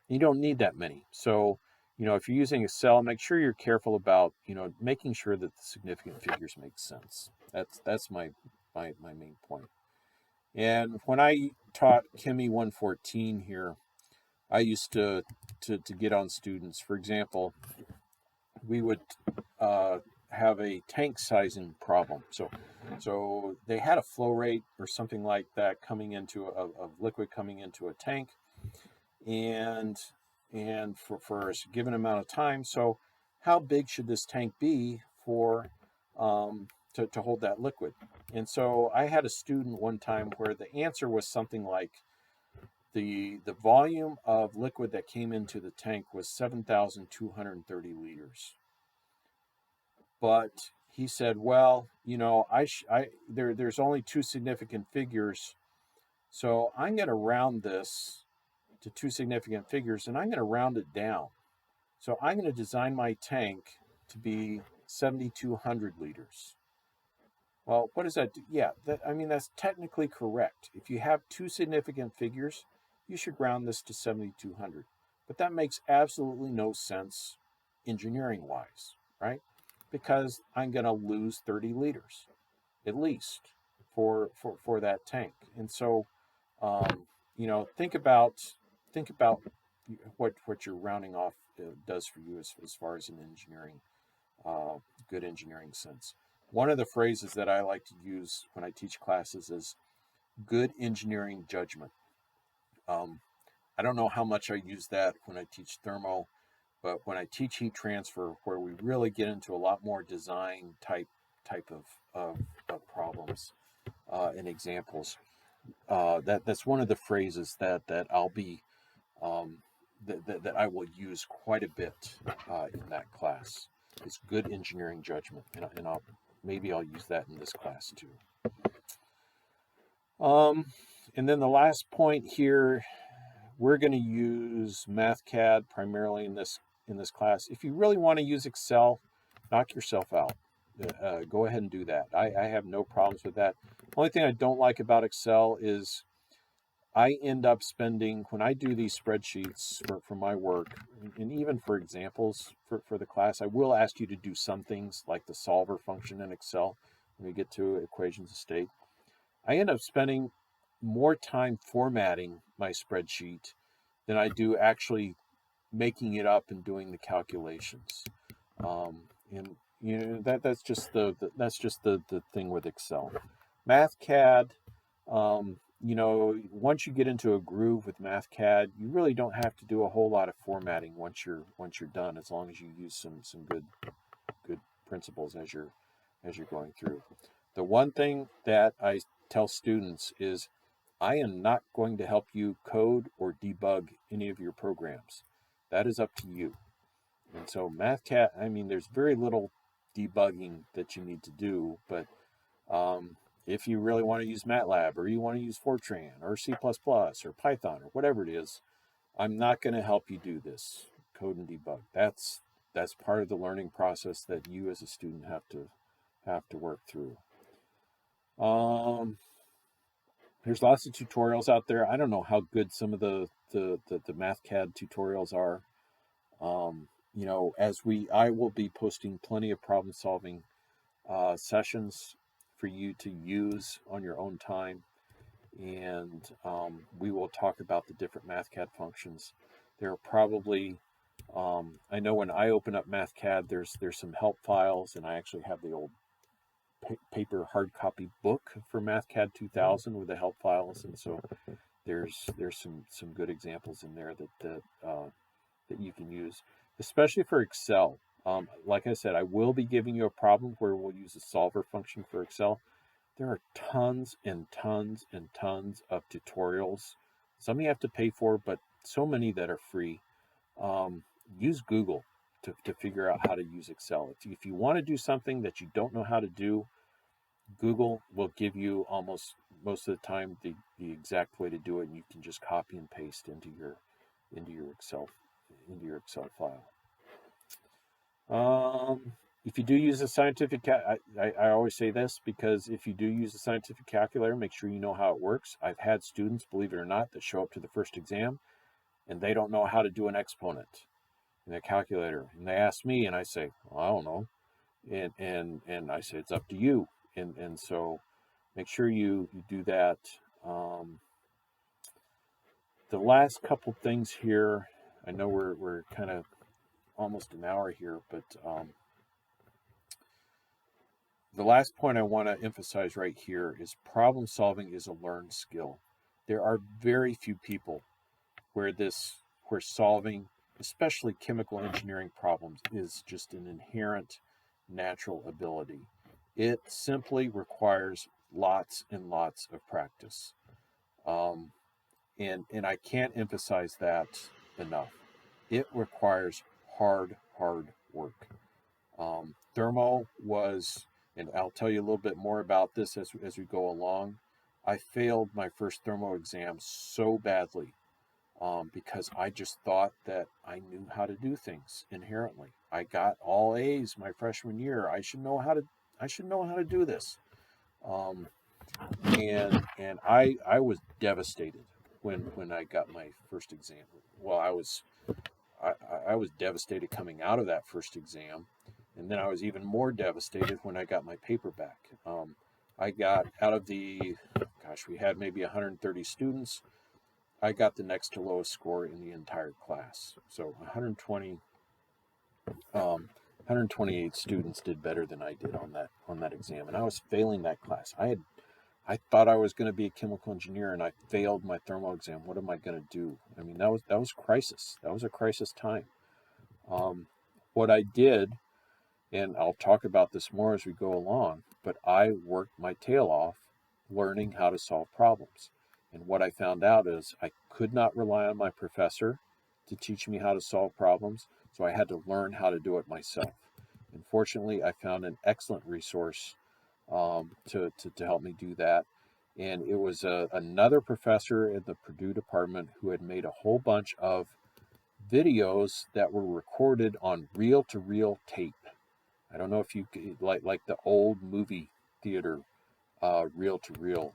You don't need that many. So, if you're using Excel, make sure you're careful about, making sure that the significant figures make sense. That's my main point. And when I taught Chemie 114 here, I used to get on students. For example, we would uh, have a tank sizing problem. So they had a flow rate or something like that coming into of liquid coming into a tank, and for a given amount of time. So how big should this tank be for to hold that liquid? And so I had a student one time where the answer was something like the volume of liquid that came into the tank was 7,230 liters. But he said, well, there's only two significant figures, so I'm going to round this to two significant figures, and I'm going to round it down. So I'm going to design my tank to be 7,200 liters. Well, what does that do? Yeah, that's technically correct. If you have two significant figures, you should round this to 7,200. But that makes absolutely no sense engineering wise, right? Because I'm going to lose 30 liters at least for that tank. And so, think about what your rounding off does for you as far as an engineering, uh, good engineering sense. One of the phrases that I like to use when I teach classes is good engineering judgment. Um, I don't know how much I use that when I teach thermo, but when I teach heat transfer, where we really get into a lot more design type of problems and examples, that's one of the phrases that I'll be that I will use quite a bit in that class. It's good engineering judgment, and maybe I'll use that in this class too. Um, and then the last point here, we're going to use MathCAD primarily in this class. If you really want to use Excel, knock yourself out. Go ahead and do that. I have no problems with that. Only thing I don't like about Excel is I end up spending, when I do these spreadsheets for my work, and even for examples for the class, I will ask you to do some things like the solver function in Excel when we get to equations of state. I end up spending more time formatting my spreadsheet than I do actually making it up and doing the calculations. And that's just the thing with Excel. MathCAD, once you get into a groove with MathCAD, you really don't have to do a whole lot of formatting once you're done, as long as you use some good principles as you're going through. The one thing that I tell students is I am not going to help you code or debug any of your programs. That is up to you. And so MathCAD, there's very little debugging that you need to do, but if you really want to use MATLAB, or you want to use Fortran or C++ or Python or whatever it is, I'm not going to help you do this code and debug. That's part of the learning process that you as a student have to work through. There's lots of tutorials out there. I don't know how good some of the MathCAD tutorials are. I will be posting plenty of problem solving sessions for you to use on your own time, and we will talk about the different MathCAD functions. There are probably, I know when I open up MathCAD, there's some help files, and I actually have the old paper hard copy book for MathCAD 2000 with the help files, and so there's some good examples in there that you can use, especially for Excel. Like I said, I will be giving you a problem where we'll use a solver function for Excel. There are tons and tons and tons of tutorials. Some you have to pay for, but so many that are free. Use Google to figure out how to use Excel. If you want to do something that you don't know how to do, Google will give you almost most of the time the exact way to do it, and you can just copy and paste into your Excel file. If you do use a scientific, I always say this because if you do use a scientific calculator, make sure you know how it works. I've had students, believe it or not, that show up to the first exam and they don't know how to do an exponent in a calculator, and they ask me, and I say, well, I don't know, and I say it's up to you, and so make sure you do that. Um, the last couple things here, I know we're kind of almost an hour here, but the last point I want to emphasize right here is problem solving is a learned skill. There are very few people where solving, especially chemical engineering problems, is just an inherent natural ability. It simply requires lots and lots of practice. Um, and I can't emphasize that enough. It requires hard work. Thermo was, and I'll tell you a little bit more about this as we go along. I failed my first thermo exam so badly because I just thought that I knew how to do things inherently. I got all A's my freshman year. I should know how to do this. Um, and I was devastated when I got my first exam. Well, I was devastated coming out of that first exam, and then I was even more devastated when I got my paper back. I got out of we had maybe 130 students. I got the next to lowest score in the entire class. So 128 students did better than I did on that exam, and I was failing that class. I thought I was going to be a chemical engineer, and I failed my thermal exam. What am I going to do? I mean, that was crisis. That was a crisis time. Um, what I did, and I'll talk about this more as we go along, but I worked my tail off learning how to solve problems. And what I found out is I could not rely on my professor to teach me how to solve problems, so I had to learn how to do it myself. And fortunately, I found an excellent resource to help me do that. And it was another professor in the Purdue department who had made a whole bunch of videos that were recorded on reel-to-reel tape. I don't know if you like the old movie theater reel-to-reel,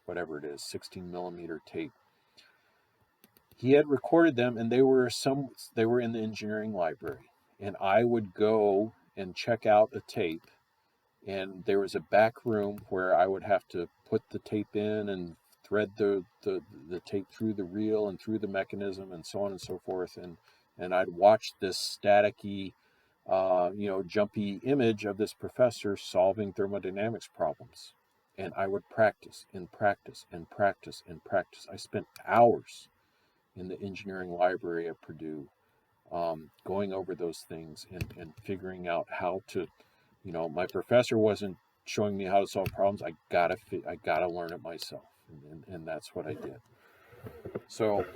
whatever it is, 16 millimeter tape. He had recorded them, and they were in the engineering library. And I would go and check out a tape, and there was a back room where I would have to put the tape in and thread the tape through the reel and through the mechanism and so on and so forth, and I'd watch this staticky jumpy image of this professor solving thermodynamics problems, and I would practice and practice and practice and practice. I spent hours in the engineering library at Purdue going over those things and figuring out how to, my professor wasn't showing me how to solve problems. I gotta learn it myself, and that's what I did. So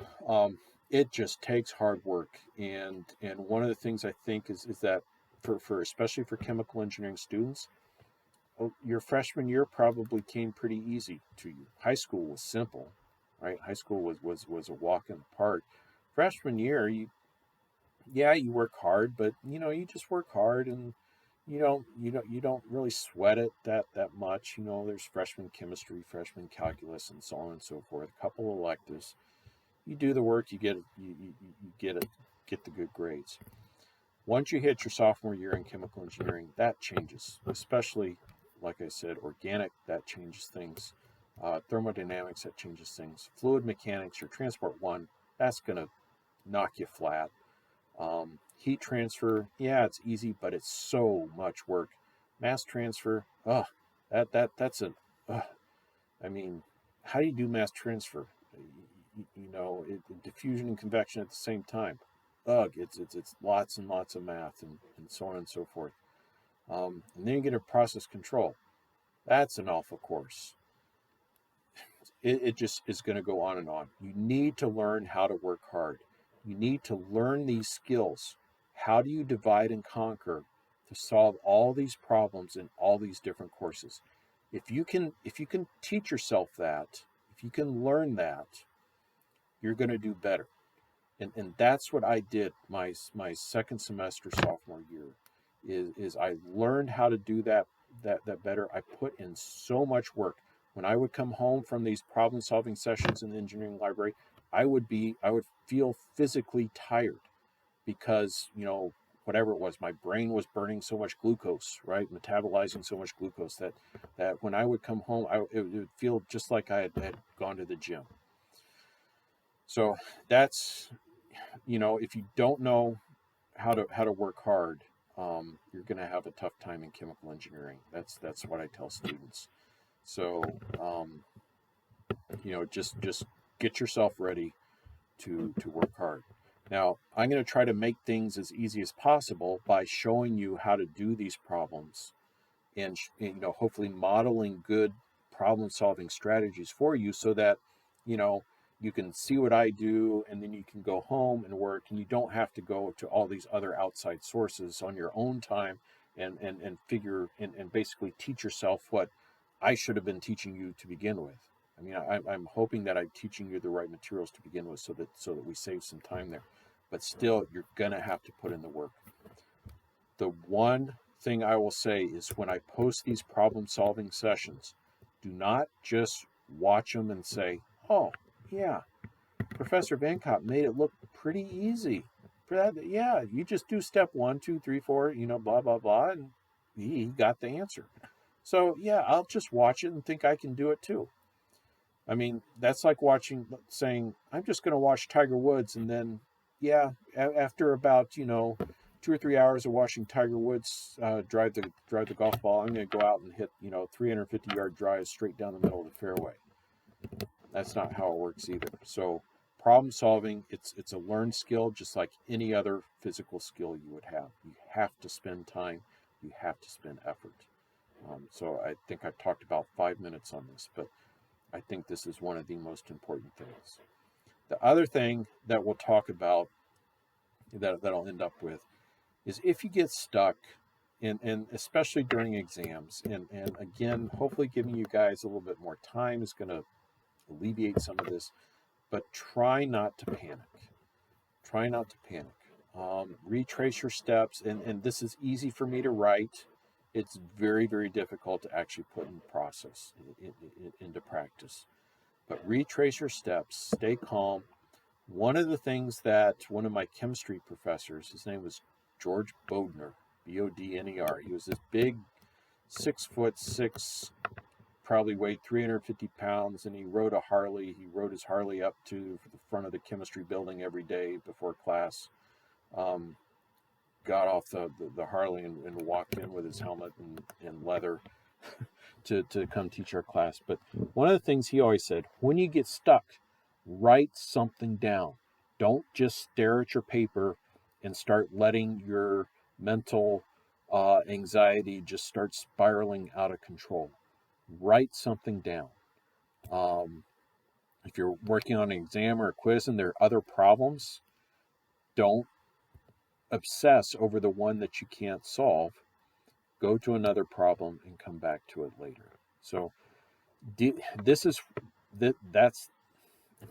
it just takes hard work, and one of the things I think is that for especially for chemical engineering students, your freshman year probably came pretty easy to you. High school was simple, right? High school was a walk in the park. Freshman year, you work hard, but you just work hard, and you don't really sweat it that much. There's freshman chemistry, freshman calculus, and so on and so forth. A couple electives. You do the work, you get the good grades. Once you hit your sophomore year in chemical engineering, that changes, especially like I said, organic, that changes things. Thermodynamics, that changes things. Fluid mechanics, your transport one, that's going to knock you flat. Heat transfer, yeah, it's easy, but it's so much work. Mass transfer, that's an, I mean, how do you do mass transfer? Diffusion and convection at the same time. It's lots and lots of math and so on and so forth. And then you get a process control. That's an awful course. It just is going to go on and on. You need to learn how to work hard. You need to learn these skills. How do you divide and conquer to solve all these problems in all these different courses? If you can teach yourself that, if you can learn that, you're going to do better. And that's what I did my second semester sophomore year is I learned how to do that better. I put in so much work. When I would come home from these problem solving sessions in the engineering library, I would feel physically tired because, whatever it was, my brain was burning so much glucose, right? Metabolizing so much glucose that when I would come home, it would feel just like I had gone to the gym. So that's, if you don't know how to work hard, you're going to have a tough time in chemical engineering. That's what I tell students. So, just get yourself ready to work hard. Now, I'm going to try to make things as easy as possible by showing you how to do these problems and hopefully modeling good problem solving strategies for you so that you know you can see what I do and then you can go home and work and you don't have to go to all these other outside sources on your own time and figure and basically teach yourself what I should have been teaching you to begin with. I mean, I'm hoping that I'm teaching you the right materials to begin with so that we save some time there, but still you're gonna have to put in the work. The one thing I will say is when I post these problem solving sessions, do not just watch them and say, oh, yeah, Professor Vankop made it look pretty easy. For that, yeah, you just do step 1, 2, 3, 4, blah, blah, blah, and he got the answer. So, yeah, I'll just watch it and think I can do it too. I mean, that's like saying, I'm just going to watch Tiger Woods. And then, yeah, after about, 2 or 3 hours of watching Tiger Woods drive the golf ball, I'm going to go out and hit, 350-yard drives straight down the middle of the fairway. That's not how it works either. So problem solving, it's a learned skill, just like any other physical skill you would have. You have to spend time. You have to spend effort. So I think I've talked about 5 minutes on this, but I think this is one of the most important things. The other thing that we'll talk about that I'll end up with is if you get stuck, and especially during exams, and again, hopefully giving you guys a little bit more time is going to alleviate some of this, but try not to panic. Try not to panic. Retrace your steps, and this is easy for me to write. It's very, very difficult to actually put in process, into practice. But retrace your steps, stay calm. One of the things that one of my chemistry professors, his name was George Bodner, Bodner. He was this big 6'6", probably weighed 350 pounds, and he rode a Harley. He rode his Harley up to the front of the chemistry building every day before class. Got off the Harley and walked in with his helmet and leather to come teach our class. But one of the things he always said, when you get stuck, write something down. Don't just stare at your paper and start letting your mental anxiety just start spiraling out of control. Write something down. If you're working on an exam or a quiz and there are other problems, don't obsess over the one that you can't solve. Go to another problem and come back to it later. So this is that's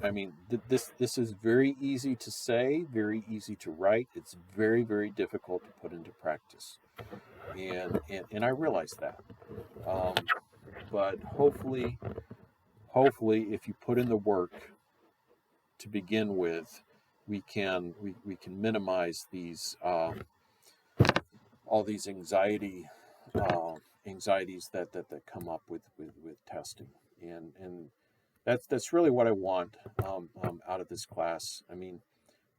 I mean, this is very easy to say, very easy to write. It's very, very difficult to put into practice, and I realize that. Um, but hopefully, if you put in the work to begin with, we can minimize these all these anxieties that come up with testing, and that's really what I want out of this class. I mean,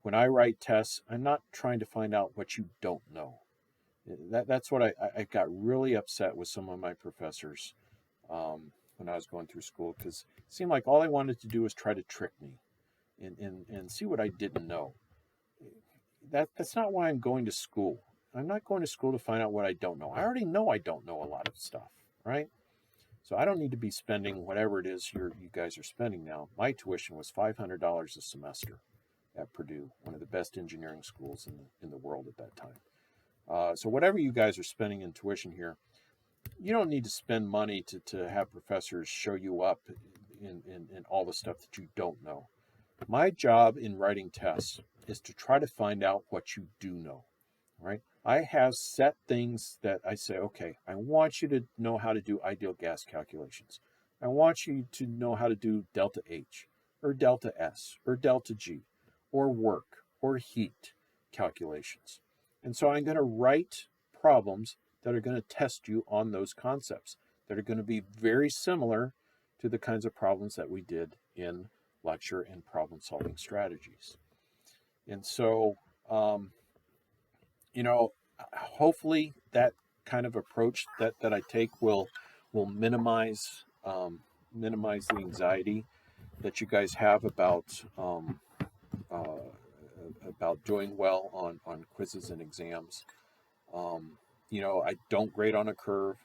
when I write tests, I'm not trying to find out what you don't know. That's what I got really upset with some of my professors when I was going through school, because it seemed like all I wanted to do was try to trick me and see what I didn't know. That's not why I'm going to school. I'm not going to school to find out what I don't know. I already know I don't know a lot of stuff, right? So I don't need to be spending whatever it is you guys are spending now. My tuition was $500 a semester. at Purdue, one of the best engineering schools in the world at that time. So whatever you guys are spending in tuition here, you don't need to spend money to have professors show you up in all the stuff that you don't know. My job in writing tests is to try to find out what you do know, right? I have set things that I say, okay, I want you to know how to do ideal gas calculations. I want you to know how to do delta H or delta S or delta G or work or heat calculations. And so I'm going to write problems that are going to test you on those concepts that are going to be very similar to the kinds of problems that we did in lecture and problem solving strategies. And so, you know, hopefully that kind of approach that I take will minimize the anxiety that you guys have uh, about doing well on quizzes and exams. Um, I don't grade on a curve.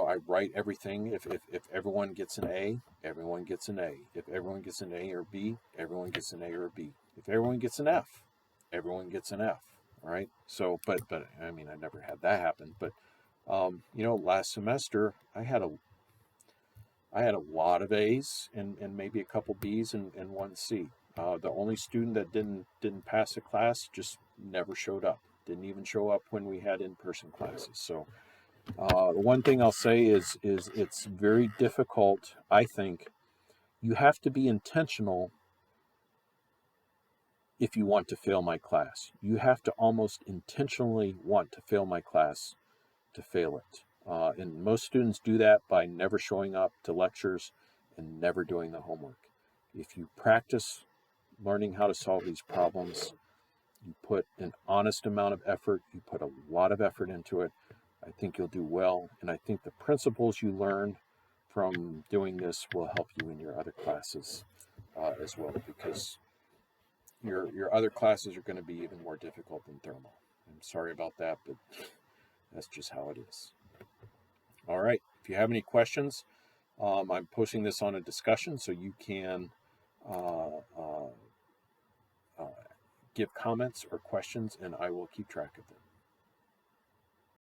I write everything. If everyone gets an A, everyone gets an A. If everyone gets an A or B, everyone gets an A or B. If everyone gets an F, everyone gets an F. All right. So, but I mean, I never had that happen. But last semester I had a lot of A's and maybe a couple B's and one C. The only student that didn't pass the class just never showed up. Didn't even show up when we had in-person classes. So the one thing I'll say is it's very difficult. I think you have to be intentional if you want to fail my class. You have to almost intentionally want to fail my class to fail it. And most students do that by never showing up to lectures and never doing the homework. If you practice learning how to solve these problems, you put an honest amount of effort, you put a lot of effort into it, I think you'll do well. And I think the principles you learn from doing this will help you in your other classes as well, because your other classes are going to be even more difficult than thermal. I'm sorry about that, but that's just how it is. All right. If you have any questions, I'm posting this on a discussion, so you can uh, uh, uh, give comments or questions, and I will keep track of them.